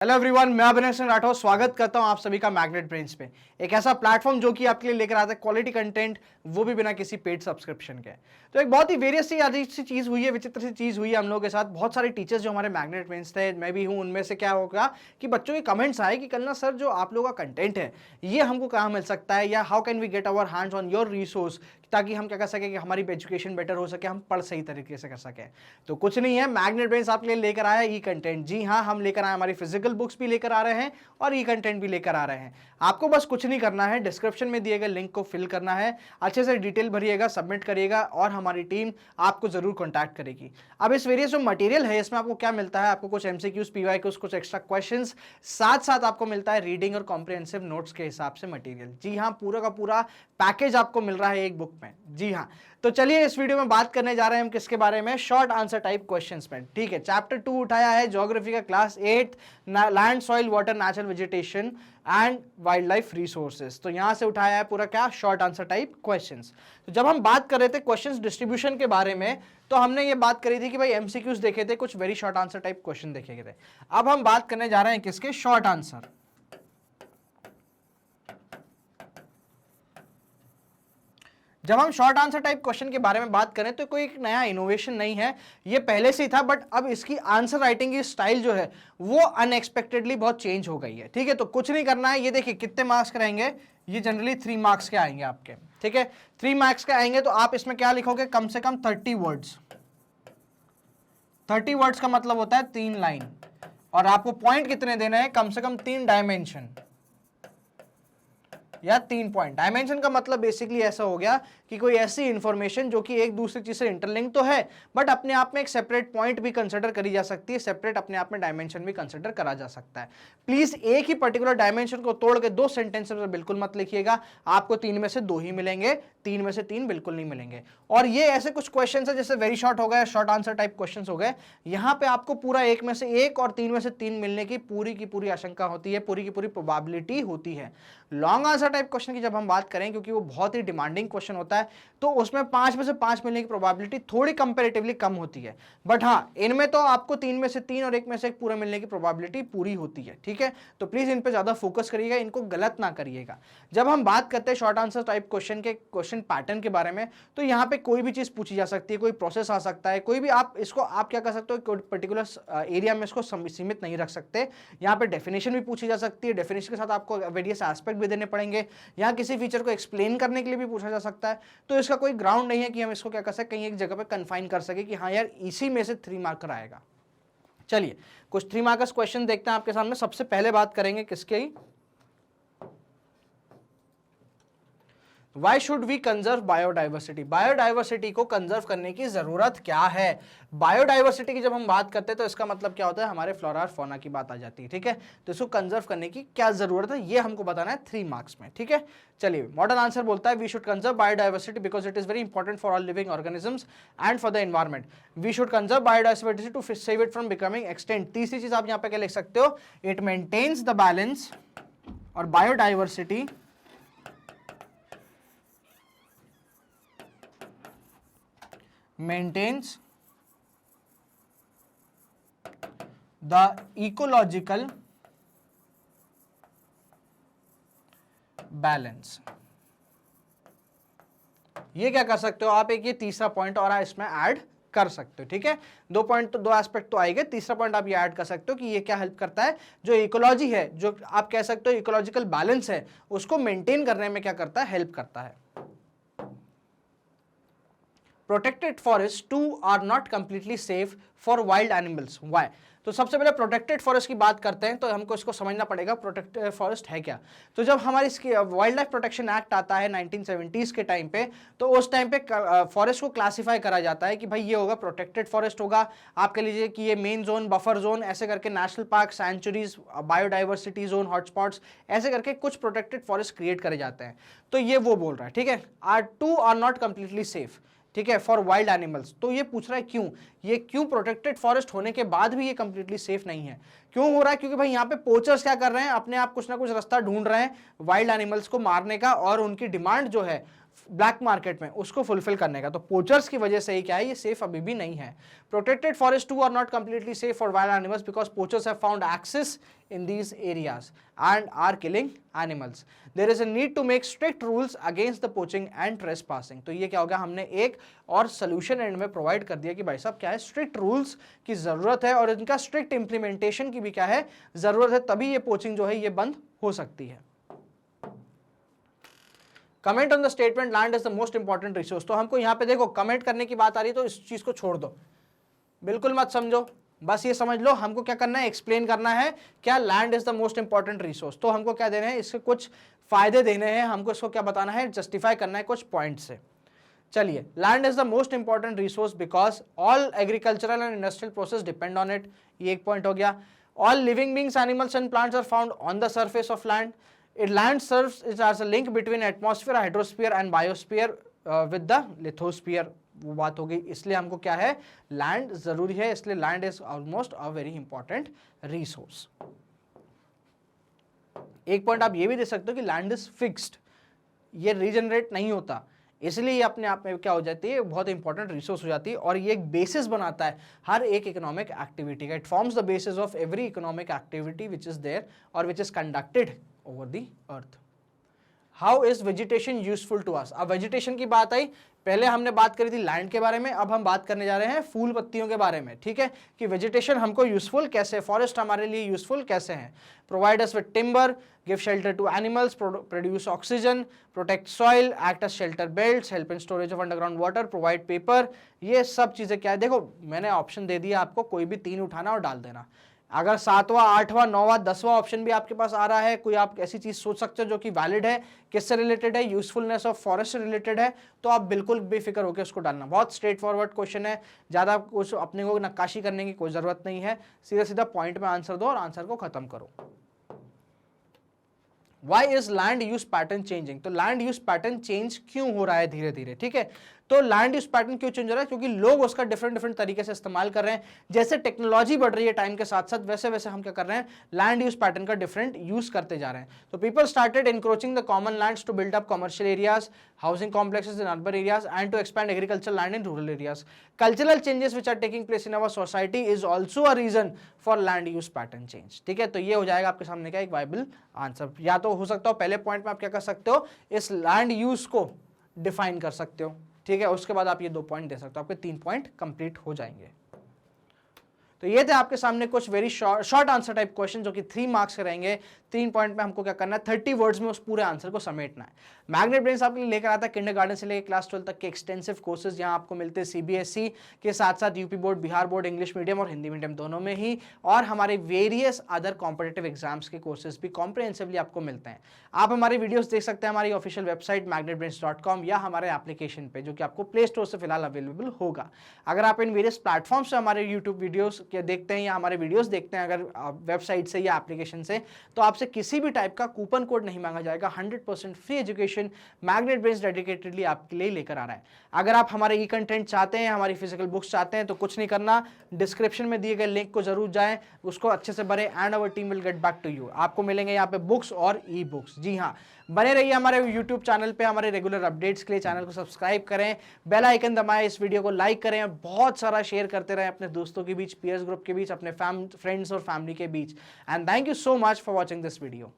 Hello everyone, मैं अभिनव सिंह राठौर स्वागत करता हूं आप सभी का मैग्नेट ब्रेन्स पे। एक ऐसा प्लेटफॉर्म जो कि आपके लिए लेकर आता है क्वालिटी कंटेंट, वो भी बिना किसी पेड सब्सक्रिप्शन के। तो एक बहुत ही वेरियस सी अजीब सी चीज हुई है, विचित्र सी चीज हुई है हम लोगों के साथ। बहुत सारे टीचर्स जो हमारे मैग्नेट ब्रेन्स थे, मैं भी हूं उनमें से, क्या होगा कि बच्चों के कमेंट्स आए कि कलना सर जो आप लोगों का कंटेंट है ये हमको कहाँ मिल सकता है, या how can we get our hands on your resource, ताकि हम क्या कर सके कि हमारी एजुकेशन बेटर हो सके, हम पढ़ सही तरीके से कर सकें। तो कुछ नहीं है, मैग्नेट ब्रेन्स आपके लिए लेकर आया ई कंटेंट। जी हाँ, हम लेकर आए, हमारी फिजिकल बुक्स भी लेकर आ रहे हैं और ई कंटेंट भी लेकर आ रहे हैं। आपको बस कुछ नहीं करना है, डिस्क्रिप्शन में दिए गए लिंक को फिल करना है, अच्छे से डिटेल भरिएगा, सबमिट करिएगा और हमारी टीम आपको जरूर कॉन्टैक्ट करेगी। अब इस वेरियस जो मटेरियल है इसमें आपको क्या मिलता है, आपको कुछ एमसीक्यूज, पीवाईक्यूज, कुछ एक्स्ट्रा क्वेश्चंस, साथ साथ आपको मिलता है रीडिंग और कॉम्प्रिहेंसिव नोट्स के हिसाब से मटेरियल। जी हाँ, पूरा का पूरा पैकेज आपको मिल रहा है एक बुक में। जी हाँ, तो चलिए इस वीडियो में बात करने जा रहे हैं हम किसके बारे में, शॉर्ट आंसर टाइप क्वेश्चंस में। ठीक है, चैप्टर 2 उठाया है ज्योग्राफी का, class 8, land, soil, water, natural vegetation and wild life resources. तो यहां से उठाया है पूरा क्या, शॉर्ट आंसर टाइप क्वेश्चंस। तो जब हम बात कर रहे थे क्वेश्चंस डिस्ट्रीब्यूशन के बारे में, तो हमने ये बात करी थी कि भाई एमसीक्यूज देखे थे, कुछ very short answer type question देखे गए थे। अब हम बात करने जा रहे हैं किसके, शॉर्ट आंसर। जब हम शॉर्ट आंसर टाइप क्वेश्चन के बारे में बात करें तो कोई एक नया इनोवेशन नहीं है, ये पहले से ही था, बट अब इसकी आंसर राइटिंग की स्टाइल जो है वो अनएक्सपेक्टेडली बहुत चेंज हो गई है। ठीक है, तो कुछ नहीं करना है, ये देखिए कितने मार्क्स के रहेंगे, ये जनरली 3 मार्क्स के आएंगे आपके। ठीक है, 3 मार्क्स के आएंगे, तो आप इसमें क्या लिखोगे, कम से कम 30 वर्ड्स। 30 वर्ड्स का मतलब होता है 3 लाइन, और आपको पॉइंट कितने देने हैं, कम से कम 3 डायमेंशन या 3 पॉइंट। डायमेंशन का मतलब बेसिकली ऐसा हो गया कि कोई ऐसी इंफॉर्मेशन जो कि एक दूसरी चीज से इंटरलिंक तो है, बट अपने आप में एक सेपरेट पॉइंट भी कंसिडर करी जा सकती है, सेपरेट अपने आप में डायमेंशन भी कंसिडर करा जा सकता है। प्लीज एक ही पर्टिकुलर डायमेंशन को तोड़ के 2 सेंटेंस में बिल्कुल मत लिखिएगा, आपको 3 में से 2 ही मिलेंगे, 3 में से 3 बिल्कुल नहीं मिलेंगे। और ये ऐसे कुछ क्वेश्चन है जैसे वेरी शॉर्ट हो गए, शॉर्ट आंसर टाइप क्वेश्चन हो गए, यहाँ पे आपको पूरा 1 में से 1 और 3 में से 3 मिलने की पूरी आशंका होती है, पूरी की पूरी प्रोबेबिलिटी होती है। लॉन्ग आंसर टाइप क्वेश्चन की जब हम बात करें, क्योंकि वो बहुत ही डिमांडिंग क्वेश्चन होता है, तो उसमें 5 में से 5 मिलने की प्रोबेबिलिटी थोड़ी कंपैरेटिवली कम होती है। बट हाँ, इनमें तो आपको 3 में से 3 और 1 में से 1 पूरा मिलने की प्रोबेबिलिटी पूरी होती है। ठीक है, तो प्लीज इन पे ज्यादा फोकस करिएगा, इनको गलत ना करिएगा। जब हम बात करते हैं शॉर्ट आंसर टाइप क्वेश्चन के क्वेश्चन पैटर्न के बारे में, तो यहाँ पे कोई भी चीज पूछी जा सकती है, कोई प्रोसेस आ सकता है, कोई भी आप इसको आप क्या कर सकते हो, पर्टिकुलर एरिया में इसको सीमित नहीं रख सकते। यहाँ पे डेफिनेशन भी पूछी जा सकती है, डेफिनेशन के साथ आपको वेरियस एस्पेक्ट भी देने पड़ेंगे, यहाँ किसी फीचर को एक्सप्लेन करने के लिए भी पूछा जा सकता है। तो इसका कोई ग्राउंड नहीं है कि हम इसको क्या कर सके, कहीं एक जगह पे कन्फाइन कर सके कि हाँ यार इसी में से 3 मार्कर आएगा। चलिए कुछ 3 मार्कर्स क्वेश्चन देखते हैं आपके सामने। सबसे पहले बात करेंगे किसके, Why should we conserve biodiversity? Biodiversity को कंजर्व करने की जरूरत क्या है। बायोडाइवर्सिटी की जब हम बात करते हैं तो इसका मतलब क्या होता है, हमारे फ्लोरा और फौना की बात आ जाती है। ठीक है, तो इसको कंजर्व करने की क्या जरूरत है, ये हमको बताना है 3 मार्क्स में। ठीक है, चलिए मॉडल आंसर बोलता है we should conserve biodiversity because it is very important for all living organisms and for the environment. We should conserve biodiversity to save it from becoming extinct. तीसरी चीज आप यहाँ पे क्या लिख सकते हो, इट मेंटेन्स द बैलेंस, और biodiversity maintains the ecological balance। ये क्या कर सकते हो आप, एक ये तीसरा पॉइंट और इसमें ऐड कर सकते हो। ठीक है, 2 पॉइंट तो 2 एस्पेक्ट तो आएंगे, तीसरा पॉइंट आप ये ऐड कर सकते हो कि ये क्या हेल्प करता है, जो इकोलॉजी है, जो आप कह सकते हो इकोलॉजिकल बैलेंस है, उसको मेंटेन करने में क्या करता है, हेल्प करता है। Protected forest too are not completely safe for wild animals. Why? तो सबसे पहले प्रोटेक्टेड फॉरेस्ट की बात करते हैं, तो हमको इसको समझना पड़ेगा प्रोटेक्टेड फॉरेस्ट है क्या। तो जब हमारी इसकी वाइल्ड लाइफ प्रोटेक्शन एक्ट आता है 1970s के टाइम पे, तो उस टाइम पे फॉरेस्ट को क्लासिफाई करा जाता है कि भाई ये होगा प्रोटेक्टेड फॉरेस्ट होगा, आप कह लीजिए कि ये मेन जोन, बफर जोन, ऐसे करके national park, sanctuaries, biodiversity zone, hotspots, ऐसे करके कुछ प्रोटेक्टेड फॉरेस्ट क्रिएट करे जाते हैं। तो ये वो बोल रहा है। ठीक है, आर नॉट कंप्लीटली सेफ, ठीक है, फॉर वाइल्ड एनिमल्स। तो ये पूछ रहा है क्यों, ये क्यों प्रोटेक्टेड फॉरेस्ट होने के बाद भी ये कंप्लीटली सेफ नहीं है, क्यों हो रहा है, क्योंकि भाई यहाँ पे पोचर्स क्या कर रहे हैं, अपने आप कुछ ना कुछ रास्ता ढूंढ रहे हैं वाइल्ड एनिमल्स को मारने का, और उनकी डिमांड जो है ब्लैक मार्केट में उसको फुलफिल करने का। तो पोचर्स की वजह से ही क्या है, ये सेफ अभी भी नहीं है। Protected forest too are not completely safe for wild animals because poachers have found access in these areas and are killing animals. There is a need to make strict rules against the poaching and trespassing. तो ये क्या हो गया, हमने एक और solution and में provide कर दिया कि भाई साहब क्या है, स्ट्रिक्ट रूल्स की जरूरत है और इनका स्ट्रिक्ट इंप्लीमेंटेशन की भी क्या है जरूरत है, तभी ये पोचिंग जो है ये बंद हो सकती है। Comment on the statement land is the most important resource. तो हमको यहाँ पे देखो कमेंट करने की बात आ रही है तो इस चीज को छोड़ दो, बिल्कुल मत समझो, बस ये समझ लो हमको क्या करना है, एक्सप्लेन करना है क्या land is the most important resource. तो हमको क्या देना है, इसके कुछ फायदे देने हैं, हमको इसको क्या बताना है, जस्टिफाई करना है कुछ पॉइंट से। चलिए, land is the most important resource because all agricultural and industrial process depend on it, ये एक पॉइंट हो गया। All living beings, animals and plants are found on the surface of land. It land serves is as a link between atmosphere, hydrosphere and biosphere with the lithosphere, वो बात हो गई। इसलिए हमको क्या है, लैंड जरूरी है, इसलिए land is almost a very important resource. एक पॉइंट आप ये भी दे सकते हो कि लैंड इज फिक्स्ड, ये रीजनरेट नहीं होता, इसलिए ये अपने आप में क्या हो जाती है, बहुत इंपॉर्टेंट रिसोर्स हो जाती है और ये एक बेसिस बनाता है हर एक इकोनॉमिक एक्टिविटी का। It forms the basis of every economic activity which is there और which is conducted over the earth. How is vegetation useful to us. अब वेजिटेशन की बात आई, पहले हमने बात करी थी लैंड के बारे में, अब हम बात करने जा रहे हैं फूल पत्तियों के बारे में, ठीक है, कि वेजिटेशन हमको यूजफुल कैसे, फॉरेस्ट हमारे लिए यूजफुल कैसे हैं। Provide us with timber, give shelter to animals, produce oxygen, protect soil, act as shelter belts, help in storage of underground water, provide paper. ये सब चीजें क्या है, देखो मैंने ऑप्शन दे दिया आपको, कोई भी 3 उठाना और डाल देना। अगर 7वां 8वां 9वां 10वां ऑप्शन भी आपके पास आ रहा है, कोई आप ऐसी चीज सोच सकते हो जो कि वैलिड है, किससे रिलेटेड है, यूजफुलनेस ऑफ फॉरेस्ट से रिलेटेड है, तो आप बिल्कुल बेफिक्र होकर उसको डालना। बहुत स्ट्रेट फॉरवर्ड क्वेश्चन है, ज्यादा कुछ अपने को नक्काशी करने की कोई जरूरत नहीं है, सीधा सीधा पॉइंट में आंसर दो और आंसर को खत्म करो। Why is land use pattern changing? तो लैंड यूज पैटर्न चेंज क्यों हो रहा है धीरे धीरे, ठीक है। तो लैंड यूज पैटर्न क्यों चेंज हो रहा है, क्योंकि लोग उसका डिफरेंट तरीके से इस्तेमाल कर रहे हैं। जैसे टेक्नोलॉजी बढ़ रही है टाइम के साथ साथ, वैसे वैसे हम क्या कर रहे हैं, लैंड यूज पैटर्न का डिफरेंट यूज करते जा रहे हैं। तो people started encroaching the common lands to build up commercial areas, housing complexes in urban areas and to expand agriculture land in rural areas. Cultural changes which are taking place in our society is also a reason for land use pattern change, ठीक है। तो ये हो जाएगा आपके सामने का एक वाइबल आंसर। या तो हो सकता हो पहले पॉइंट में आप क्या कर सकते हो, इस लैंड यूज को डिफाइन कर सकते हो, ठीक है, उसके बाद आप ये 2 पॉइंट दे सकते हो, आपके 3 पॉइंट कंप्लीट हो जाएंगे। तो ये थे आपके सामने कुछ very short answer type question जो कि 3 मार्क्स के रहेंगे। 3 पॉइंट में हमको क्या करना है, 30 वर्ड्स में उस पूरे आंसर को समेटना है। मैग्नेट ब्रेन्स आपके लिए लेकर आता है किंडरगार्टन से लेकर क्लास 12 तक के एक्सटेंसिव कोर्सेज। यहाँ आपको मिलते हैं सीबीएसई के साथ साथ UP board, Bihar board, English medium और हिंदी मीडियम दोनों में ही, और हमारे वेरियस अदर कॉम्पिटेटिव एग्जाम्स के कोर्सेज भी कॉम्प्रिहेंसिवली आपको मिलते हैं। आप हमारे वीडियोस देख सकते हैं हमारी ऑफिशियल वेबसाइट magnetbrains.com या हमारे एप्लीकेशन पे, जो कि आपको प्ले स्टोर से फिलहाल अवेलेबल होगा। अगर आप इन वेरियस प्लेटफॉर्म से हमारे यूट्यूब वीडियोस देखते हैं या हमारे वीडियोस देखते हैं अगर वेबसाइट से या एप्लीकेशन से, तो आपसे किसी भी टाइप का कूपन कोड नहीं मांगा जाएगा। 100% free education magnet brains dedicatedly आपके लिए लेकर आ रहा है। अगर आप हमारे ई कंटेंट चाहते हैं, हमारी फिजिकल बुक्स चाहते हैं, तो कुछ नहीं करना, डिस्क्रिप्शन में दिए गए लिंक को जरूर जाएं, उसको अच्छे से भरें and our team will get back to you. आपको मिलेंगे यहाँ पे बुक्स और ई बुक्स। जी हाँ, बने रहिए हमारे यूट्यूब चैनल पे हमारे रेगुलर अपडेट्स के लिए। चैनल को सब्सक्राइब करें, बेल आइकन दबाएं, इस वीडियो को लाइक करें और बहुत सारा शेयर करते रहें अपने दोस्तों के बीच, पीयर्स ग्रुप के बीच, अपने फ्रेंड्स और फैमिली के बीच। And thank you so much for watching this video.